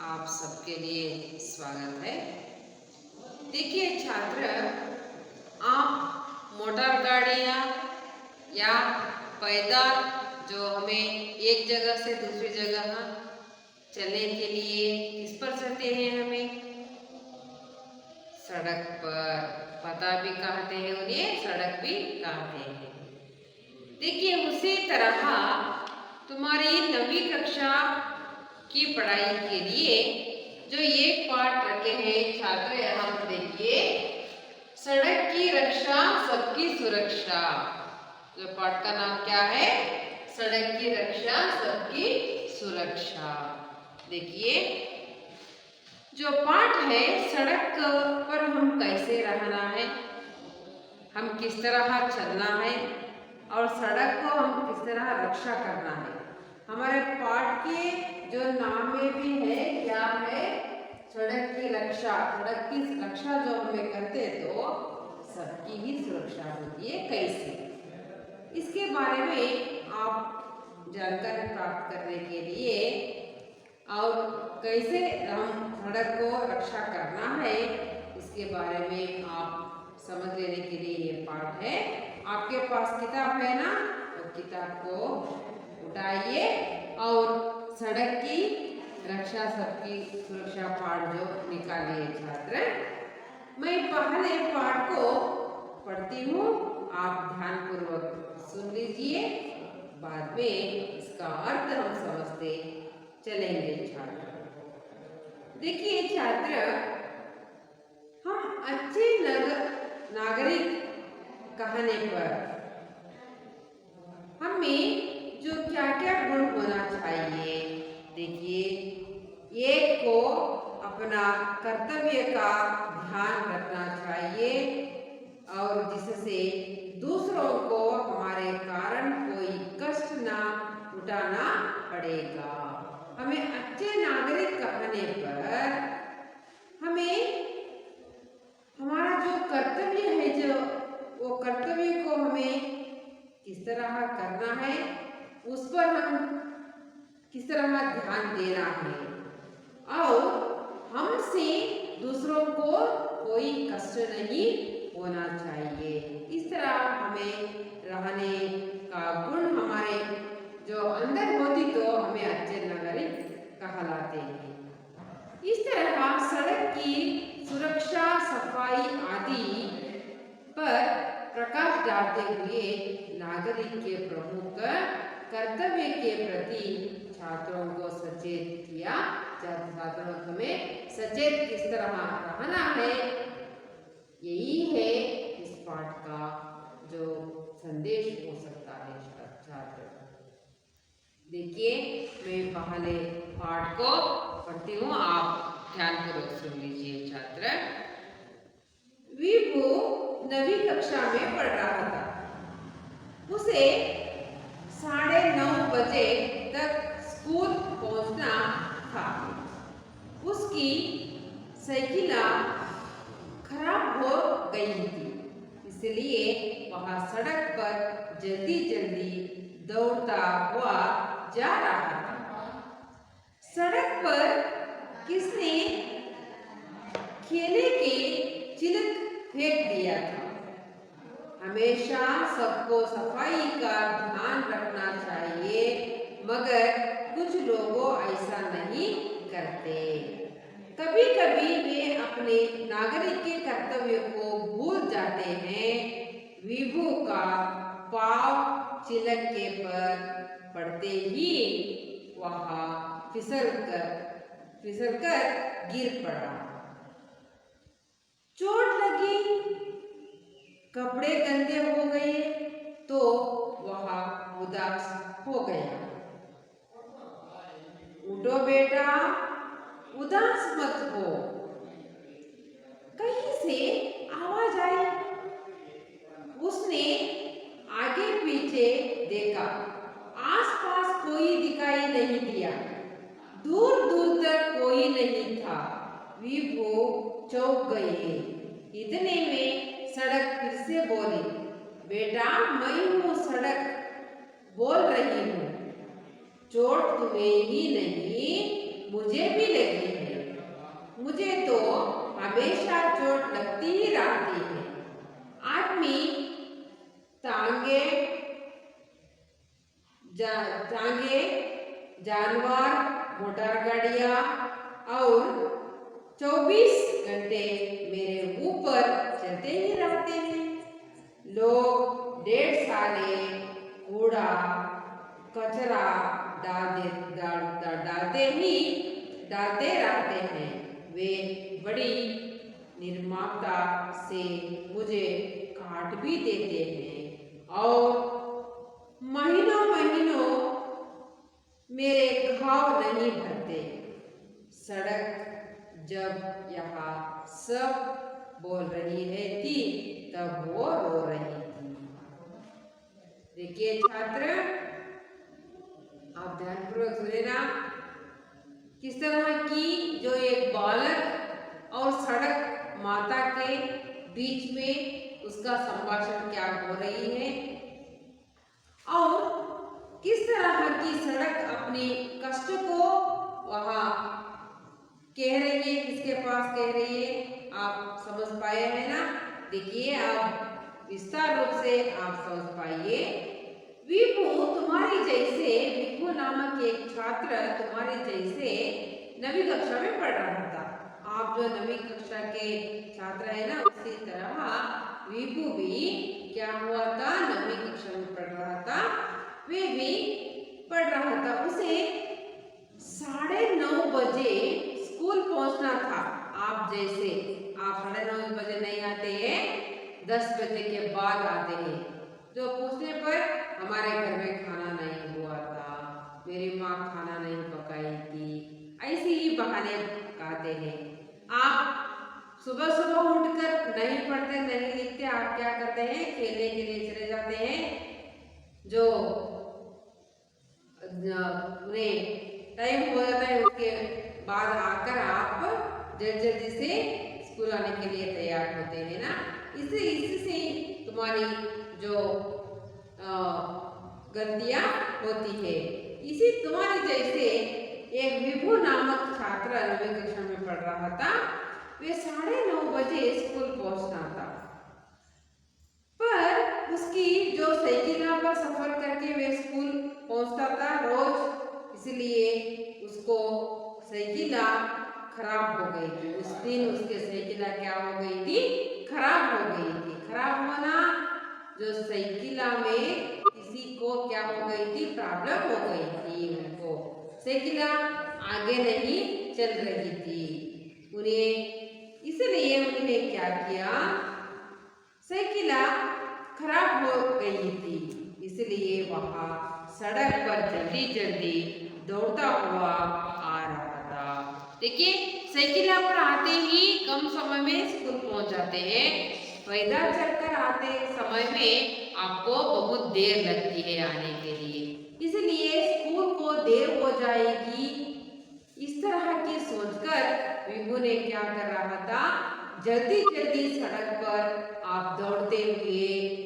आप सबके लिए स्वागत है। देखिए छात्र, आप मोटर गाड़ियाँ या पैदल जो हमें एक जगह से दूसरी जगह चलने के लिए किस पर चलते हैं? हमें सड़क पर, पता भी कहते हैं उन्हें, सड़क भी कहते हैं। देखिए उसी तरह तुम्हारी 9वीं कक्षा की पढ़ाई के लिए जो एक पाठ रखे हैं छात्र, यहाँ पर देखिए, सड़क की रक्षा सबकी सुरक्षा। जो पाठ का नाम क्या है? सड़क की रक्षा सबकी सुरक्षा। देखिए जो पाठ है, सड़क पर हम कैसे रहना है, हम किस तरह चलना है और सड़क को हम किस तरह रक्षा करना है। हमारे पाठ के जो नाम में भी है, क्या है? सड़क की रक्षा। सड़क की रक्षा जो हमें करते तो सबकी ही सुरक्षा होती है। कैसे? इसके बारे में आप जानकारी प्राप्त करने के लिए और कैसे हम सड़क को रक्षा करना है, इसके बारे में आप समझ लेने के लिए ये पाठ है। आपके पास किताब है ना, तो किताब को उठाइए और सड़क की रक्षा सबकी सुरक्षा पाठ जो निकालिए छात्र। मैं पहले पाठ को पढ़ती हूँ, आप ध्यानपूर्वक सुन लीजिए, बाद में इसका अर्थ हम समझते चलेंगे छात्र। देखिए छात्र, हम अच्छे नागरिक कहने पर हमें जो क्या क्या गुण होना चाहिए? देखिए, एक को अपना कर्तव्य का ध्यान रखना चाहिए और जिससे दूसरों को हमारे कारण कोई कष्ट ना उठाना पड़ेगा। हमें अच्छे नागरिक कहने पर हमें हमारा जो कर्तव्य है, जो वो कर्तव्य को हमें किस तरह करना है, उस पर हम किस तरह ध्यान देना है और हमसे दूसरों को कोई कष्ट नहीं होना चाहिए। इस तरह हमें रहने का गुण हमारे जो अंदर होती तो हमें अच्छे नागरिक कहलाते हैं। इस तरह सड़क की सुरक्षा, सफाई आदि पर प्रकाश डालते हुए नागरिक के प्रमुख कर्तव्य के प्रति छात्रों को सचेत किया। छात्रों को हमें सचेत किस तरह रहना है, यही है इस पाठ का जो संदेश हो सकता है छात्र। देखिए मैं पहले पाठ को पढ़ती हूँ, आप ध्यानपूर्वक सुन लीजिए छात्र। विभू 9वीं कक्षा में पढ़ रहा था। उसे 9:30 बजे तक स्कूल पहुंचना था। उसकी साइकिल खराब हो गई थी, इसलिए वह सड़क पर जल्दी जल्दी दौड़ता हुआ जा रहा था। सड़क पर किसने खेले के चिलक फेंक दिया था। हमेशा सबको सफाई का ध्यान रखना चाहिए, मगर कुछ लोगों ऐसा नहीं करते। कभी कभी वे अपने नागरिक के कर्तव्य को भूल जाते हैं। विभू का पाँव चिलक के पर पड़ते ही वह फिसलकर गिर पड़ा। चोट लगी, कपड़े गंदे हो गए तो वह उदास हो गया। उठो बेटा, उदास मत हो। कहीं से आवाज आई। उसने आगे पीछे देखा, आसपास कोई दिखाई नहीं दिया, दूर दूर तक कोई नहीं था। विभू चौंक गए। इतने में सड़क फिर से बोली, बेटा मैं हूँ सड़क बोल रही हूँ, चोट तुम्हें ही नहीं मुझे भी लगी जानवर, मोटर गाड़ियां और 24 घंटे मेरे ऊपर चलते ही रहते हैं। लोग ढेर सारे कूड़ा कचरा डालते रहते हैं। वे बड़ी निर्ममता से मुझे काट भी देते हैं और महीनों महीनों मेरे घाव नहीं भरते। सड़क जब यहाँ सब बोल रही है थी तब वो रो रही थी। देखिए छात्र, आप ध्यानपूर्वक सुने ना, किस तरह की जो एक बालक और सड़क माता के बीच में उसका संभाषण क्या हो रही है और किस तरह की सड़क अपने कष्ट को वहां कह रही है, किसके पास कह रही है, आप समझ पाए हैं ना। देखिए आप विस्तार रूप से आप समझ पाइए। विभू तुम्हारी जैसे, विभू नामक एक छात्र तुम्हारी जैसे नवीं कक्षा में पढ़ रहा था। आप जो नवीं कक्षा के छात्र है ना, उसी तरह विभू भी क्या हुआ था, नवीं कक्षा में पढ़ रहा था। वे भी पढ़ रहा था। उसे 9:30 बजे स्कूल पहुंचना था। आप जैसे, आप 9:30 बजे नहीं आते हैं, 10 बजे के बाद आते हैं। जो पूछने पर हमारे घर में खाना नहीं हुआ था, मेरी माँ खाना नहीं पकाई थी, ऐसे ही बहाने कहते हैं। आप सुबह सुबह उठकर नहीं पढ़ते नहीं लिखते, आप क्या करते हैं, खेलने के लिए चले जाते हैं। जो उन्हें टाइम हो जाता है उसके बाद आकर आप जल्दी से स्कूल आने के लिए तैयार होते हैं ना। इससे तुम्हारी जो गलतियां होती है। इसी तुम्हारी जैसे एक विभू नामक छात्र नवीं कक्षा में पढ़ रहा था। वे 9:30 बजे स्कूल पहुंचना था, पर उसकी जो साइकिल पर सफर करके वे स्कूल पहुंचता था रोज, इसलिए उसको साइकिल खराब हो गई थी। उस दिन उसके साइकिल क्या हो गई थी, खराब हो गई थी। खराब होना, जो साइकिल में किसी को क्या हो गई थी, प्रॉब्लम हो गई थी। उनको साइकिल आगे नहीं चल रही थी उन्हें, इसलिए उन्होंने क्या किया, साइकिल खराब हो गई थी, इसलिए वहां सड़क पर जल्दी जल्दी दौड़ता हुआ आ रहा था। देखिए साइकिल पर आते ही कम समय में स्कूल पहुंच जाते हैं। पैदल चलकर आते समय में आपको बहुत देर लगती है आने के लिए, इसलिए स्कूल को देर हो जाएगी, इस तरह की सोचकर विभू ने क्या कर रहा था, जल्दी जल्दी सड़क पर आप दौड़ते हुए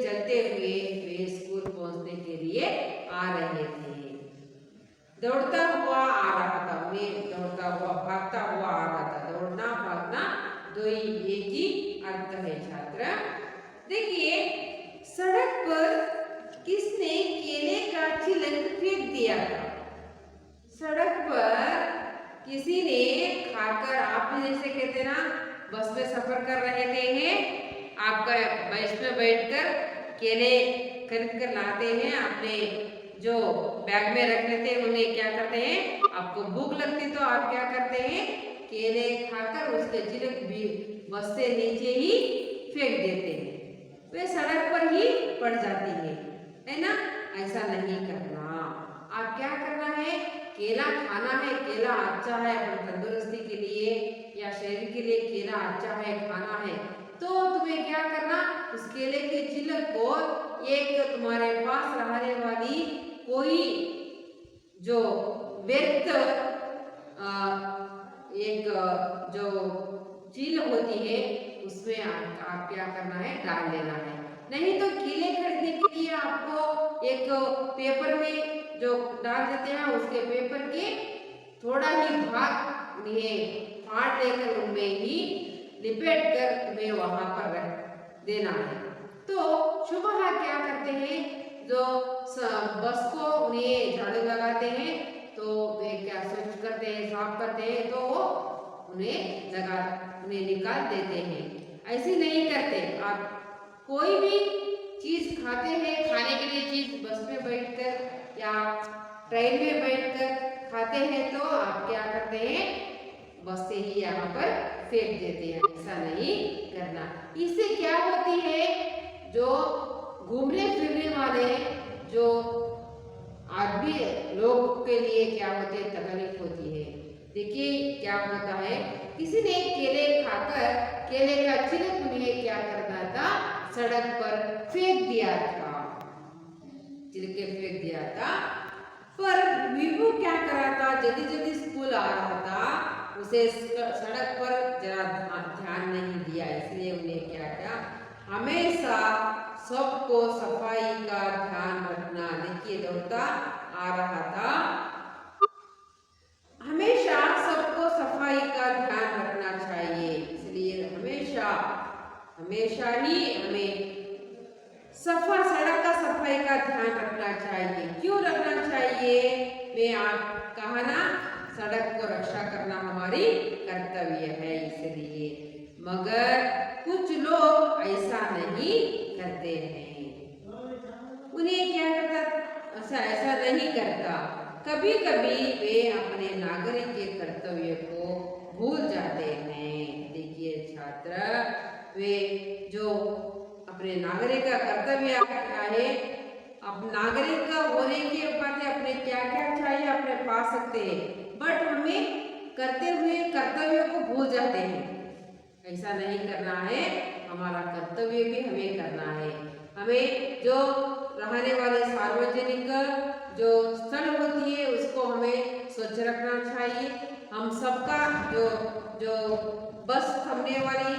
चलते हुए वे स्कूल पहुंचने के लिए आ रहे थे। दौड़ता हुआ आ रहा था, उन्हें दौड़ता हुआ भागता हुआ आ रहा था। दौड़ना भागना दो ही एक ही अर्थ है छात्र। देखिए सड़क पर किसने केले का छिलक फेंक दिया था। सड़क पर किसी ने खाकर, आप जैसे कहते ना, बस में सफर कर रहे थे, आपका बस में बैठकर केले खरीद कर लाते हैं, अपने जो बैग में रख लेते हैं, उन्हें क्या करते हैं, आपको भूख लगती तो आप क्या करते हैं, केले खाकर उसके छिलक भी बस से नीचे ही फेंक देते हैं, वे सड़क पर ही पड़ जाती है ना। ऐसा नहीं करना। आप क्या करना है, केला खाना है, केला अच्छा है तंदुरुस्ती के लिए या शरीर के लिए, केला अच्छा है खाना है, तो तुम्हें क्या करना, उस केले के छिलक को एक तुम्हारे पास रहने वाली कोई जो व्यर्थ एक जो चील होती है उसमें आप क्या करना है, डाल देना है। नहीं तो केले खरीदने के लिए आपको एक पेपर में जो डाल देते हैं, उसके पेपर के थोड़ा ही भाग उन्हें फाड़ देकर उनमें ही लिपेट कर तुम्हें वहां पर रख देना है। तो सुबह क्या करते हैं, जो बस को उन्हें झाड़ू लगाते हैं तो वे क्या स्वच्छ करते हैं, साफ करते हैं, तो वो उन्हें निकाल देते हैं। ऐसे नहीं करते। आप कोई भी चीज खाते हैं, खाने के लिए चीज बस में बैठकर या ट्रेन में बैठकर खाते हैं, तो आप क्या करते हैं, बस से ही यहाँ पर फेंक देते हैं। ऐसा नहीं करना। इससे क्या होती है, जो घूमने फिरने वाले जो आदमी लोग के लिए क्या होते हैं, तकलीफ होती है। देखिए क्या होता है, किसी ने केले खाकर केले का छिलक उन्हें क्या करना था, सड़क पर फेंक दिया था, छिलके फेंक दिया था। पर विभू क्या करा था, जल्दी जल्दी स्कूल आ रहा था, उसे सड़क पर जरा ध्यान नहीं दिया, इसलिए उन्हें क्या किया, हमेशा सबको सफाई का ध्यान रखना। देखिए दौड़ता आ रहा था, हमेशा सबको सफाई का ध्यान रखना चाहिए। इसलिए हमेशा ही हमें सड़क का सफाई का ध्यान रखना चाहिए। क्यों रखना चाहिए, मैं आप कहा ना, सड़क को रक्षा करना हमारी कर्तव्य है, इसलिए। मगर कुछ लोग ऐसा नहीं करते हैं, उन्हें क्या करता, ऐसा नहीं करता। कभी कभी वे अपने नागरिक के कर्तव्य को भूल जाते हैं। देखिए छात्र, वे जो अपने नागरिक का कर्तव्य क्या है, अब नागरिक का होने के बाद अपने क्या क्या चाहिए अपने पा सकते हैं, बट हमें करते हुए कर्तव्य को भूल जाते हैं। ऐसा नहीं करना है, हमारा कर्तव्य भी हमें करना है। हमें जो रहने वाले सार्वजनिक जो स्थल होती है, उसको हमें स्वच्छ रखना चाहिए। हम सबका जो बस थमने वाली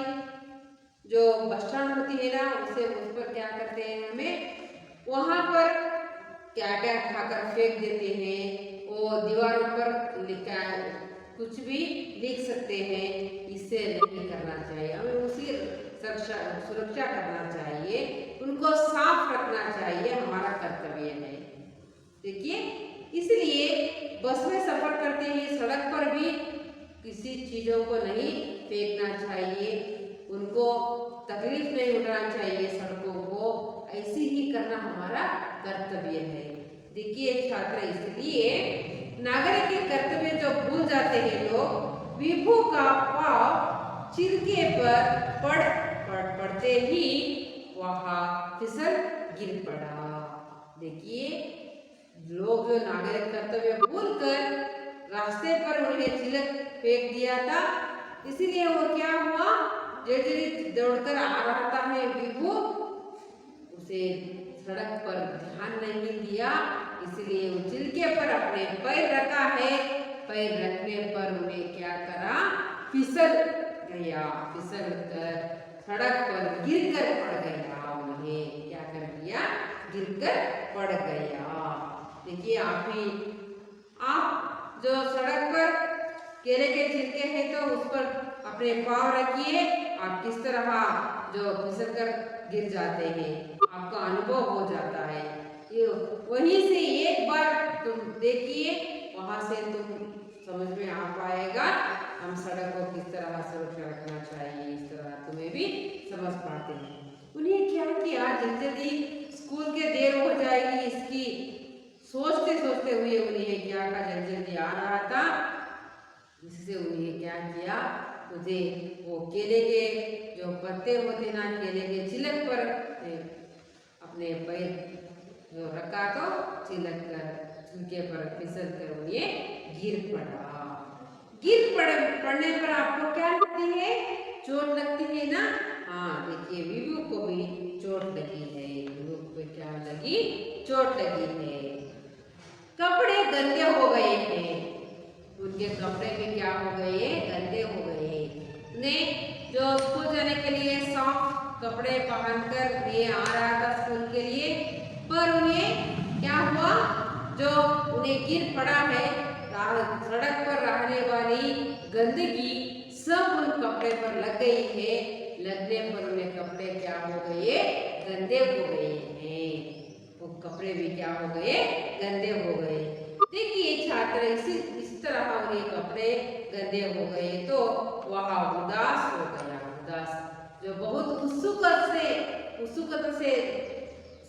जो बस स्टैंड होती है ना, उस पर क्या करते हैं, हमें वहाँ पर क्या क्या खाकर फेंक देते हैं, वो दीवारों पर लिखा कुछ भी लिख सकते हैं। इससे नहीं करना चाहिए, हमें उसकी सुरक्षा करना चाहिए, उनको साफ रखना चाहिए, हमारा कर्तव्य है। देखिए, इसलिए बस में सफर करते ही सड़क पर भी किसी चीजों को नहीं फेंकना चाहिए, उनको तकलीफ नहीं उठाना चाहिए, सड़कों को ऐसे ही करना हमारा कर्तव्य है। देखिए छात्र, इसलिए नागरिक के कर्तव्य जो भूल जाते हैं लोग, विभू का पांव छिलके पर पड़ते ही वहां फिसल गिर पड़ा। देखिए, लोग जो नागरिक कर्तव्य भूलकर रास्ते पर उन्हें छिलक फेंक दिया था, इसीलिए वो क्या हुआ, जल्दी दौड़कर आ रहा था है विभू, उसे सड़क पर ध्यान नहीं दिया, इसलिए वो छिलके पर अपने पैर रखा है। पैर रखने पर उन्हें क्या करा, फिसल गया, फिसल कर सड़क पर गिरकर पड़ गया। उन्हें क्या कर दिया, गिरकर पड़ गया। देखिए, आप जो सड़क पर केले के छिलके हैं, तो उस पर अपने पाँव रखिए, आप किस तरह जो फिसल कर गिर जाते हैं, आपका अनुभव हो जाता है। वहीं से एक बार तुम देखिए, वहां से तुम समझ में आ पाएगा हम सड़क को किस तरह सुरक्षा रखना चाहिए, इस तरह तुम्हें भी समझ पाते हैं। उन्हें क्या किया, जल्दी स्कूल के देर हो जाएगी, इसकी सोचते सोचते हुए उन्हें क्या का जल्दी आ रहा था, इससे उन्हें क्या किया, मुझे वो केले के जो पत्ते होते ना, केले के छिलक पर अपने पैर जो रखा, तो छिलके पर फिसल कर उन्हें गिर पड़ा। पड़ने पर आपको क्या लगती है, चोट लगती है ना। हाँ, देखिए विभू को भी चोट लगी है, विभू को क्या लगी, चोट लगी है। कपड़े गंदे हो गए हैं, उनके कपड़े भी क्या हो गए, गंदे हो गए। उन्हें जो स्कूल जाने के लिए सॉफ्ट कपड़े पहनकर ये आ रहा था स्कूल के लिए, पर उन्हें क्या हुआ, जो उन्हें गिर पड़ा है, सड़क पर रहने वाली गंदगी सब उन कपड़े पर लग गई है। लगने पर उन्हें कपड़े क्या हो गए, गंदे हो गए हैं। वो कपड़े भी क्या हो गए, गंदे हो गए। देखिए छात्र इस तरह उन्हें कपड़े गंदे हो गए तो वह उदास हो गया। उदास जो बहुत उत्सुकता से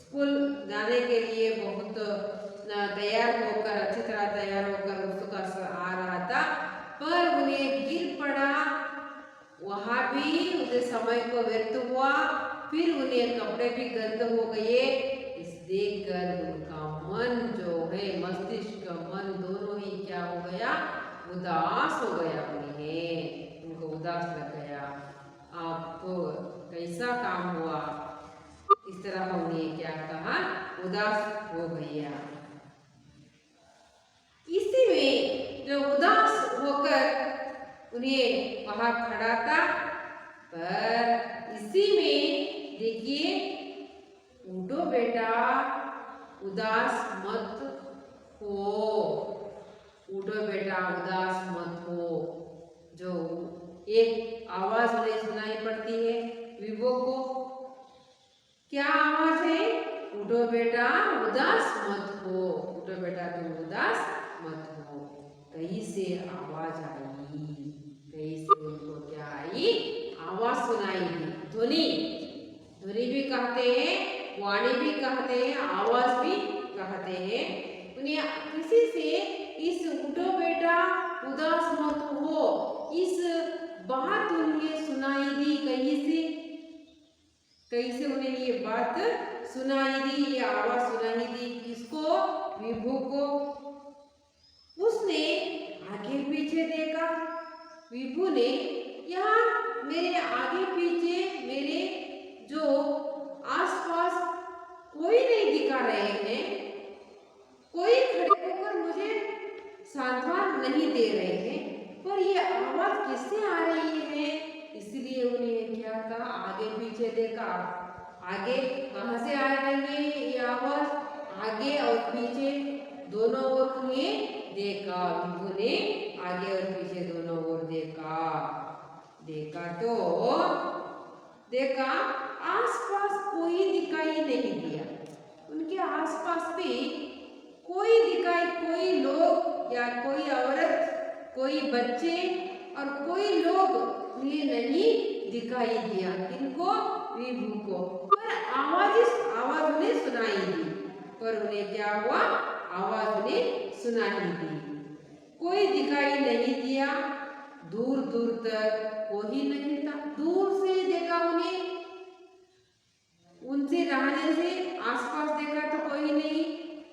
स्कूल जाने के लिए बहुत तैयार होकर अच्छी तरह तैयार होकर उत्सुकता से आ रहा था, पर उन्हें गिर पड़ा। वहां भी उसे समय को व्यर्थ हुआ, फिर उन्हें कपड़े भी गंदे हो गए। इस देखकर उनका मन जो है मस्तिष्क मन दोनों ही क्या हो गया, उदास हो गया। उनको उदास लग गया। आप तो कैसा काम हुआ, इस तरह हमने क्या कहा, उदास हो गया। इसी में जो उदास होकर उन्हें वहां खड़ा था, पर इसी में देखिए, उठो बेटा उदास मत हो, उठो बेटा उदास मत हो। जो एक आवाज उन्हें सुनाई पड़ती है विभो को, क्या आवाज है, उठो बेटा उदास मत हो, उठो बेटा तुम उदास मत हो। कहीं से आवाज आई, कहीं से उनको क्या आई, आवाज सुनाई दी। ध्वनि भी कहते हैं, वाणी भी कहते हैं, आवाज भी कहते हैं। उन्हें किसी से इस उठो बेटा उदास मत हो, इस बात उन्हें सुनाई दी। कहीं से उन्हें ये बात सुनाई दी, ये आवाज सुनाई दी। किसको, विभू को। उसने आगे पीछे देखा, विभू ने, यहाँ मेरे आगे पीछे मेरे जो आसपास कोई नहीं दिखा रहे हैं, कोई खड़े होकर मुझे सांत्वना नहीं दे रहे हैं, पर ये आवाज किससे आ रही है। इसलिए उन्हें क्या कहा, आगे पीछे देखा। आगे कहाँ से आ रही है ये आवाज, आगे और पीछे दोनों ओर उन्हें देखा। विभू ने आगे और पीछे दोनों ओर देखा तो देखा आसपास कोई दिखाई नहीं दिया। उनके आसपास भी कोई लोग या कोई औरत, कोई बच्चे और कोई लोग उन्हें नहीं दिखाई दिया। इनको, विभू को। पर आवाज उन्हें सुनाई दी, पर उन्हें क्या हुआ, आवाज उन्हें सुनाई दी। कोई दिखाई नहीं दिया, दूर दूर तक कोई नहीं था। दूर से देखा उन्हें, उनसे रहने से आसपास देखा तो कोई नहीं,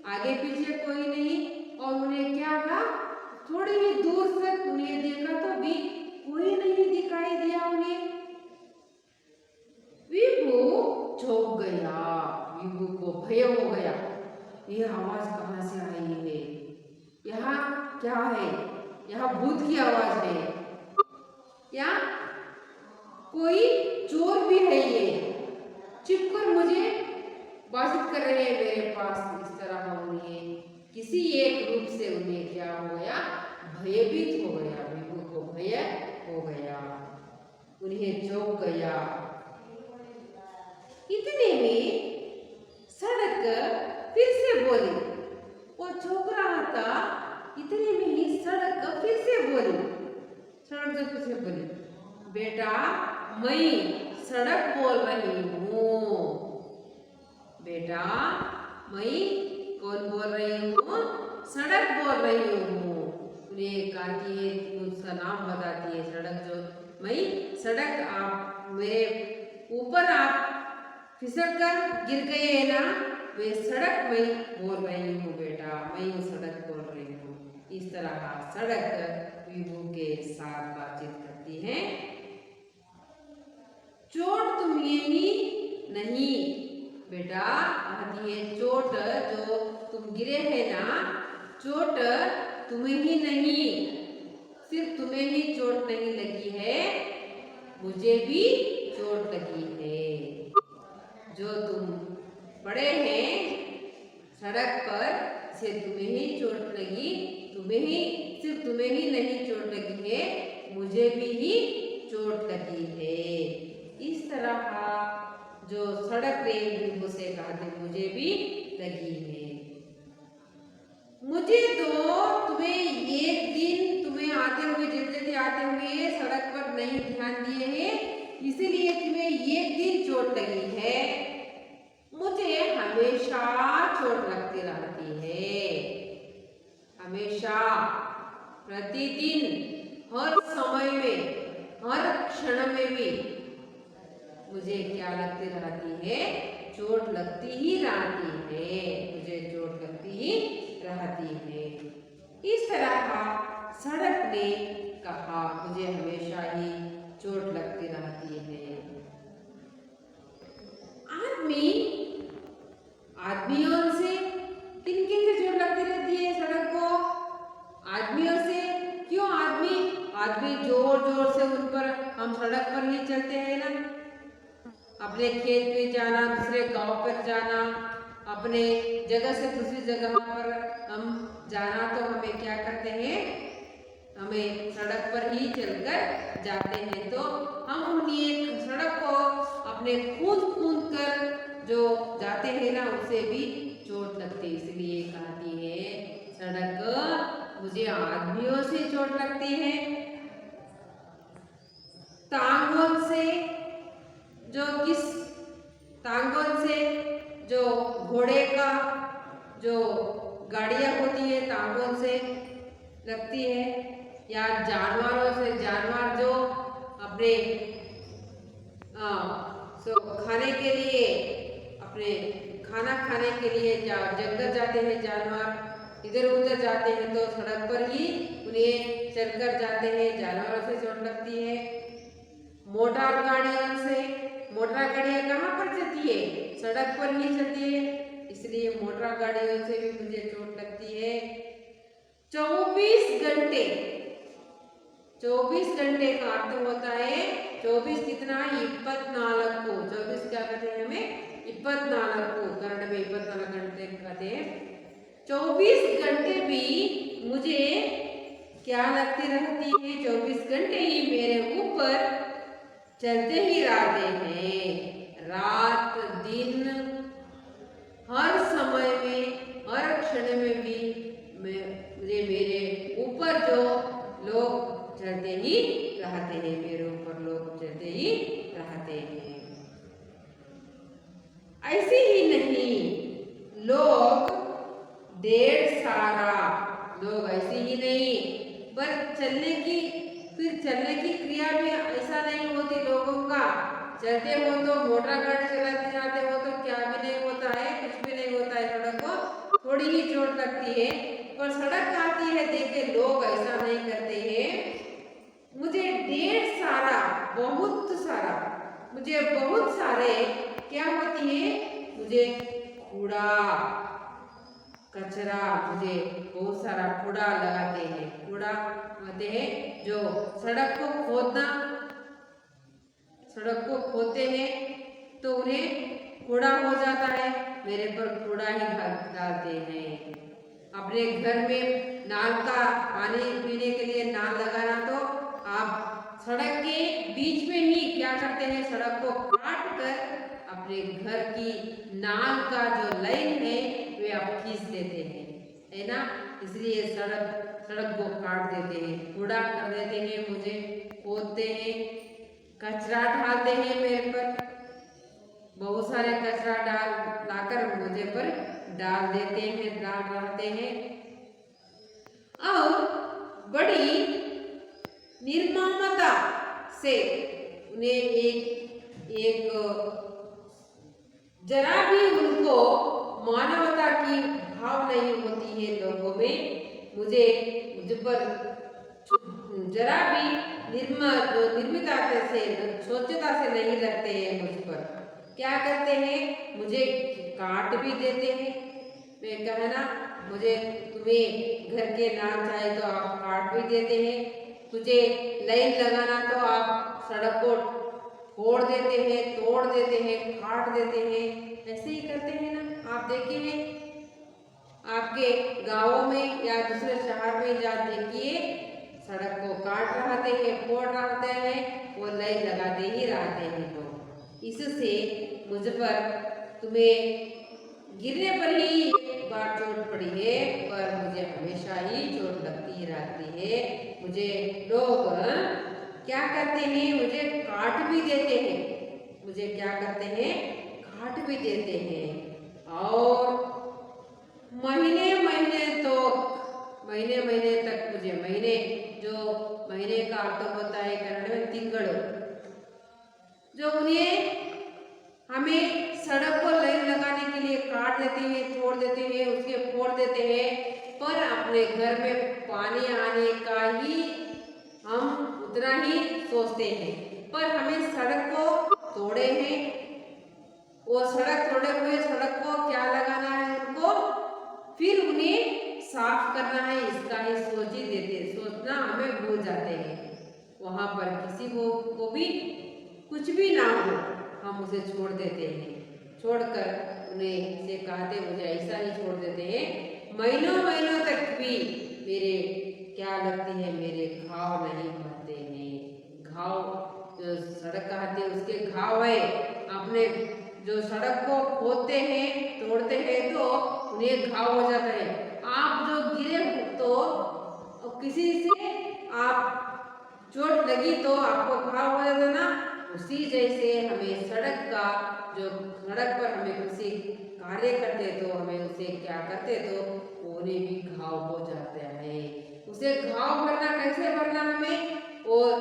आगे पीछे कोई नहीं। और उन्हें क्या कहा, थोड़ी ही दूर से उन्हें देखा तो भी कोई नहीं दिखाई दिया उन्हें। विभू चौंक गया, विभू को भय हो गया। ये आवाज कहाँ से आई है, यहाँ क्या है, यहाँ भूत की आवाज है या कोई चोर भी है, ये छिपकर मुझे बातचीत कर रहे हैं मेरे पास। इस तरह उन्हें किसी एक रूप से उन्हें क्या हो गया, भयभीत हो गया। विभू को भय हो गया, उन्हें चौंक गया। इतने में सड़क फिर से बोली, वो चौंक रहा था। इतने में ही सड़क फिर से बोली, सड़क जो फिर से बोली, बेटा मैं सड़क बोल रही हूँ। बेटा मैं कौन बोल रही हूँ, सड़क बोल रही हूँ। उन्हें कहती है, उसका नाम बताती है सड़क। जो मैं सड़क, आप मेरे ऊपर आप फिसल कर गिर गए है ना, वे सड़क मैं बोल रही हूँ बेटा, मैं वो सड़क बोल रही हूँ। इस तरह सड़क विभू के साथ बातचीत करती है। चोट तुम्हें ही नहीं बेटा, कहती है चोट जो तुम गिरे है ना, चोट तुम्हें ही नहीं, सिर्फ तुम्हें ही चोट नहीं लगी है, मुझे भी चोट लगी है। जो तुम पड़े हैं सड़क पर, से तुम्हें ही चोट लगी, सिर्फ तुम्हें ही नहीं चोट लगी है, मुझे भी चोट लगी है। इस तरह जो सड़क ने विभू से कहते, मुझे भी लगी है। मुझे तो नहीं ध्यान दिए हैं, इसीलिए तुम्हें ये दिन चोट लगी है। मुझे हमेशा चोट लगती रहती है, हमेशा, प्रतिदिन, हर समय में, हर क्षण में भी मुझे क्या लगती रहती है, चोट लगती ही रहती है, मुझे चोट लगती ही रहती है। इस तरह सड़क ने कहा, मुझे हमेशा ही चोट लगती रहती है। आदमियों से किन किन से चोट लगती रहती है सड़क को? आदमियों से। क्यों? आदमी जोर जोर से उन पर, हम सड़क पर ही चलते हैं ना, अपने खेत में जाना, दूसरे गांव पर जाना, अपने जगह से दूसरी जगह पर हम जाना, तो हमें क्या करते हैं, हमें सड़क पर ही चलकर जाते हैं। तो हम उन्हीं सड़क को अपने कूद कर जो जाते हैं ना, उससे भी चोट लगती है। इसलिए कहती है सड़क, मुझे आदमियों से चोट लगती है, टांगों से, जो किस टांगों से, जो घोड़े का जो गाड़ियां होती है टांगों से लगती है, या जानवरों से, जानवर जो अपने खाने के लिए, अपने खाना खाने के लिए जंगल जाते हैं जानवर, इधर उधर जाते हैं, तो सड़क पर ही उन्हें चलकर जाते हैं, जानवरों से चोट लगती है। मोटर गाड़ियों से, मोटर गाड़ियां कहाँ पर चलती है? सड़क पर ही चलती है, इसलिए मोटर गाड़ियों से भी मुझे चोट लगती है। 24 घंटे, 24 घंटे का अर्थ होता है 24 कितना? 24 को 24 क्या कहते हैं हमें? 24 को कन्नड़ में 24 घंटे कहते हैं। 24 घंटे भी मुझे क्या लगती रहती है? 24 घंटे ही मेरे ऊपर चलते ही रहते हैं, रात दिन, हर समय में, हर क्षण में भी मुझे मेरे ऊपर जो लोग चलते ही रहते हैं, मेरे ऊपर लोग चलते ही रहते हैं। ऐसे ही नहीं, लोग ढेर सारा, लोग ऐसे ही नहीं, पर चलने की, फिर चलने की क्रिया भी ऐसा नहीं होती लोगों का। चलते हो तो मोटर गाड़ी चलाते जाते हो तो क्या भी नहीं होता है, कुछ भी नहीं होता है, सड़क को थोड़ी ही चोट लगती है। पर सड़क आती है, देखे लोग ऐसा नहीं करते हैं। मुझे ढेर सारा, बहुत सारा, मुझे बहुत सारे क्या होती है, मुझे कूड़ा कचरा, मुझे बहुत सारा कूड़ा लगाते हैं। कूड़ा कहते हैं जो सड़क को खोदना, सड़क को खोदते हैं तो उन्हें कूड़ा हो जाता है, मेरे पर कूड़ा ही डालते हैं। अपने घर में नाल का पानी पीने के लिए नाल लगाना, तो आप सड़क के बीच में ही क्या करते हैं, सड़क को काट कर अपने घर की नाल का जो लाइन है वे आप खींच देते हैं, है ना। इसलिए सड़क को काट देते हैं, कूड़ा कर देते हैं, मुझे खोदते हैं, कचरा डालते हैं मेरे पर, बहुत सारे कचरा लाकर मुझे पर डाल देते हैं, डाल रहते हैं। और बड़ी निर्ममता से उन्हें एक जरा भी उनको मानवता की भाव नहीं होती है लोगों में। मुझे पर जरा भी निर्मिता से, सोचता से नहीं लगते हैं मुझ पर। क्या करते हैं, मुझे काट भी देते हैं। मैं कहना, मुझे तुम्हें घर के नाम चाहिए तो आप काट भी देते हैं, तुझे लाइन लगाना तो आप सड़क को फोड़ देते हैं, तोड़ देते हैं, काट देते हैं, ऐसे ही करते हैं ना। आप देखिए आपके गांवों में या दूसरे शहर में जा देखिए, सड़क को काट रहते हैं, फोड़ रहते हैं, वो लाइन लगाते ही रहते हैं लोग। इससे मुझ पर, तुम्हें गिरने पर ही एक बार चोट पड़ी है, पर मुझे हमेशा ही चोट लगती ही रहती है। मुझे लोग क्या करते हैं, मुझे काट भी देते हैं, मुझे क्या करते हैं, काट भी देते हैं। और महीने महीने तक मुझे, महीने, जो महीने का अर्थ होता है कन्नड़ में तिंगड़ो, जो उन्हें हमें सड़क को लाइन लगाने के लिए काट देते हैं, तोड़ देते हैं, उसके फोड़ देते हैं, पर अपने घर में पानी आने का ही हम उतना ही सोचते हैं, पर हमें सड़क को तोड़े हैं, वो सड़क तोड़े हुए सड़क को क्या लगाना है, उनको फिर उन्हें साफ करना है, इसका ही सोच ही देते, सोचना हमें भूल जाते हैं। वहां पर किसी को भी कुछ भी ना हो, हम उसे छोड़ देते हैं, छोड़कर उन्हें से कहते मुझे ऐसा ही छोड़ देते हैं। महीनों महीनों तक भी मेरे क्या लगती है, मेरे घाव नहीं भरते हैं। घाव जो सड़क कहते हैं उसके घाव है, अपने जो सड़क को खोदते हैं, तोड़ते हैं, तो उन्हें घाव हो जाता है। आप जो गिरे तो किसी से आप चोट लगी तो आपको घाव हो जाता ना, उसी जैसे हमें सड़क का, जो सड़क पर हमें किसी कार्य करते तो हमें उसे क्या करते तो उन्हें भी घाव हो जाता है। उसे घाव भरना, कैसे भरना, हमें और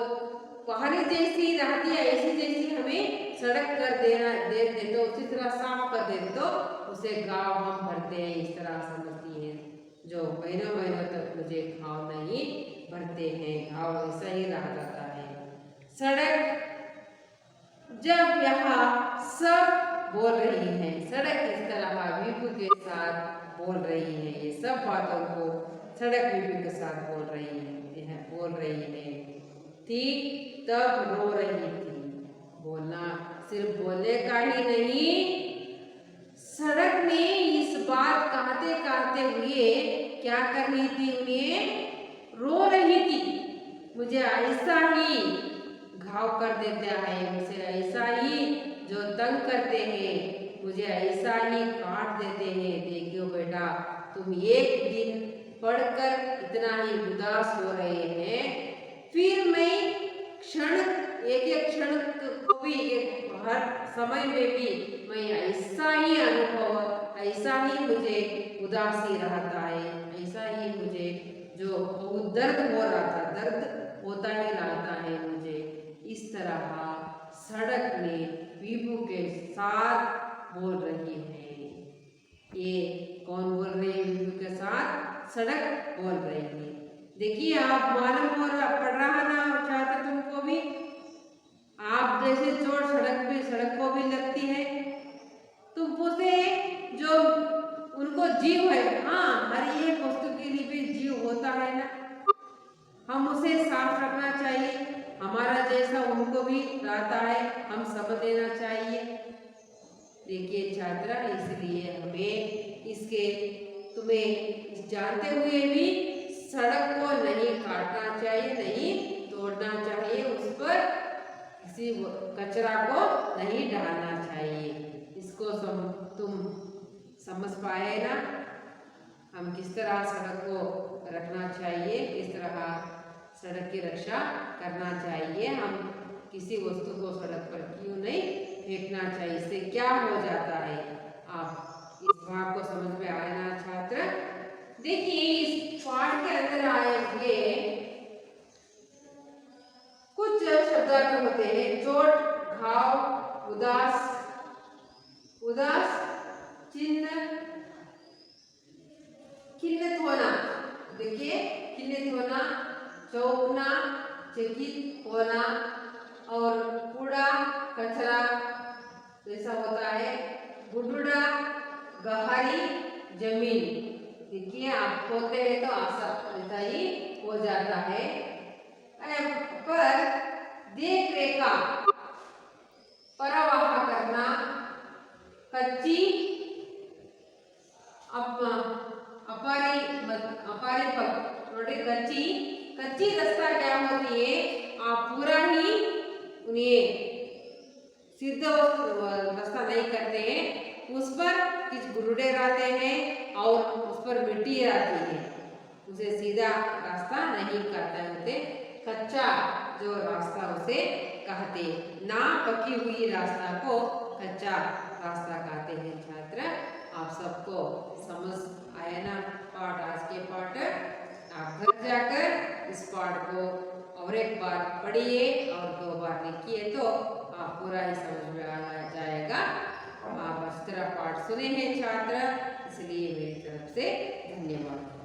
पहाड़ी जैसी रहती है ऐसी जैसी हमें सड़क कर देना देते तो उसी तरह साफ कर देते तो उसे घाव हम भरते हैं। इस तरह समझती है, जो महीनों महीनों तक मुझे घाव नहीं भरते हैं, घाव ऐसा ही रह जाता है। सड़क जब यहाँ सब बोल रही है, सड़क इस तरह विभु के साथ बोल रही है, ये सब बातों को सड़क विभु के साथ बोल रही थी, तब रो रही थी। बोलना सिर्फ बोलने का ही नहीं, सड़क ने इस बात कहते कहते हुए क्या कर रही थी, उन्हें रो रही थी। मुझे ऐसा ही घाव कर देता है, मुझे ऐसा ही जो तंग करते हैं, मुझे ऐसा ही काट देते हैं। देखियो बेटा, तुम एक दिन पढ़कर इतना ही उदास हो रहे हैं, फिर मैं क्षण, एक क्षण को भी, हर समय में भी मैं ऐसा ही अनुभव, ऐसा ही मुझे उदासी रहता है, ऐसा ही मुझे जो दर्द हो रहा था, दर्द होता ही रहता है मुझे। इस तरह सड़क ने विभु के साथ बोल रही है। ये कौन बोल रही है विभु के साथ? सड़क बोल रही है। देखिए, आप मालूम हो रहा, पढ़ रहा ना छात्र, तुमको भी आप जैसे चोट सड़क को भी लगती है। तुम पूछते जो उनको जीव है, हाँ, हर एक वस्तु के लिए भी जीव होता है ना, हम उसे साफ रखना चाहिए। हमारा जैसा उनको भी रहता है, हम समझ लेना चाहिए। देखिए छात्रा, इसलिए हमें इसके, तुम्हें जानते हुए भी सड़क को नहीं काटना चाहिए, नहीं तोड़ना चाहिए, उस पर किसी कचरा को नहीं डालना चाहिए। इसको तुम समझ पाए ना, हम किस तरह सड़क को रखना चाहिए, किस तरह सड़क की रक्षा करना चाहिए। हम किसी वस्तु को सड़क पर क्यों नहीं फेंकना चाहिए, इससे क्या हो जाता है, आप इस भाग को समझ में आए ना छात्र? देखिए, इस पाठ के अंदर आए हुए कुछ शब्द होते हैं, चोट, घाव, उदास, चिन्ह, खिन्नत होना। देखिए, खिन्नत होना, चौंकना, चकित होना, और कूड़ा कचरा जैसा होता है, गुडुड़ा, गहरी जमीन। देखिए, आप होते हैं तो ऐसा ही हो जाता है। पर देख रेखा, परवाह करना, कच्ची, कच्ची रास्ता क्या होती है, आप पूरा ही उन्हें सिद्ध रास्ता नहीं करते हैं, उस पर कुछ गुरुडे रहते हैं और उस पर मिट्टी रहती है, उसे सीधा रास्ता नहीं करते होते। कच्चा जो रास्ता उसे कहते, ना पकी हुई रास्ता को कच्चा रास्ता कहते हैं। छात्र, आप सबको समझ आया ना पाठ? आज के पाठ आप घर जाकर इस पाठ को और एक बार पढ़िए और 2 बार लिखिए तो आप पूरा ही समझ में आ जाएगा। आप अच्छी तरह पाठ सुने हैं छात्र, इसलिए मेरी तरफ से धन्यवाद।